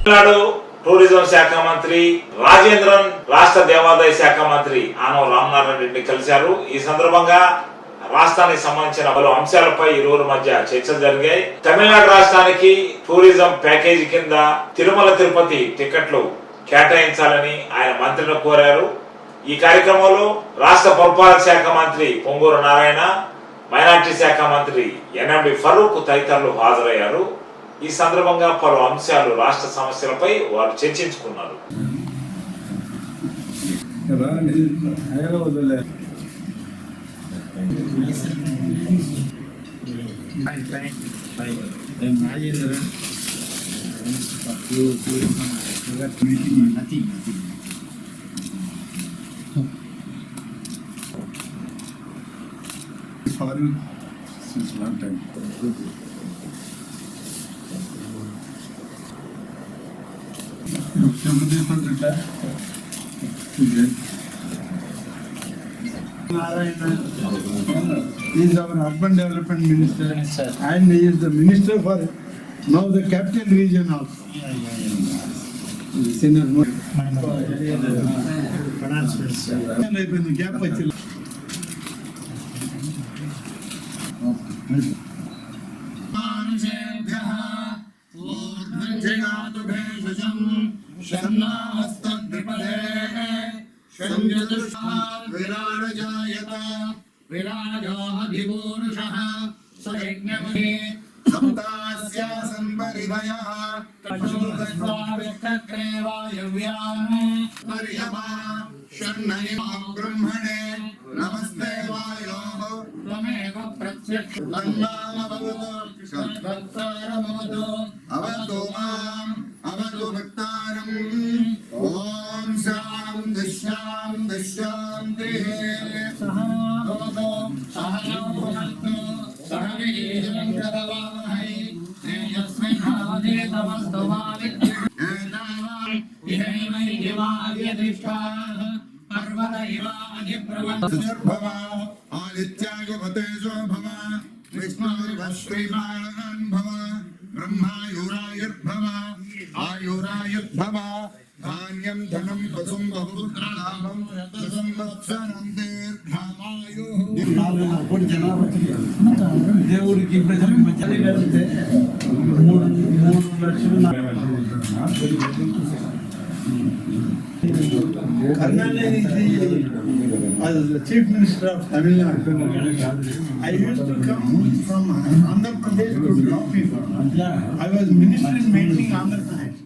Tamil Nadu tourism శాఖ మంత్రి రాజేంద్రన్, రాష్ట్ర దేవాదాయ శాఖ మంత్రి ఆనవ రామనారాయణ రెడ్డి కలిశారు. ఈ సందర్భంగా రాష్ట్రానికి సంబంధించిన పలు అంశాలపై ఇరువురు మధ్య చర్చలు జరిగాయి. తమిళనాడు రాష్ట్రానికి టూరిజం ప్యాకేజీ కింద తిరుమల తిరుపతి టికెట్లు కేటాయించాలని ఆయన మంత్రిని కోరారు. ఈ కార్యక్రమంలో రాష్ట్ర పురపాలక శాఖ మంత్రి పొంగూరు నారాయణ, మైనార్టీ శాఖ మంత్రి ఎన్ఎండి ఫరూక్ తదితరులు హాజరయ్యారు. ఈ సందర్భంగా పలు అంశాలు, రాష్ట్ర సమస్యలపై వారు చర్చించుకున్నారు. Foreign since long time. He is our urban development minister, and he is the minister for now the capital region also. Gap ब्रह्मणे नमस्ते वायो त्वमेव प्रत्यक्ष अवतु माम् अवतु भक्तारम्। ॐ शान्ति शान्ति शान्तिः। सह भवतु सहनौ भुनक्तु सह वीर्यं करवावहै तेजस्विनावधीतमस्तु मा विद्युत् इहैवैर्यमार्यधिष्ठाः पर्वत इवाधिप्रवद्भव आदित्यागवतेजो भव विष्णुर्वश्रीमान् भव ब्रह्मायुरायुर्भव आयुरायुर्भव धान्यं धनं पशुं बहुपुत्रलाभं संवत्सरं दीर्घमायुः। దేవుడికి ప్రజలకు మధ్య కలిగితే 3 లక్షలు Karnataka as the Chief Minister of Tamil Nadu. I used to come from Andhra Pradesh to drop people. I was minister in maintaining Andhra Pradesh.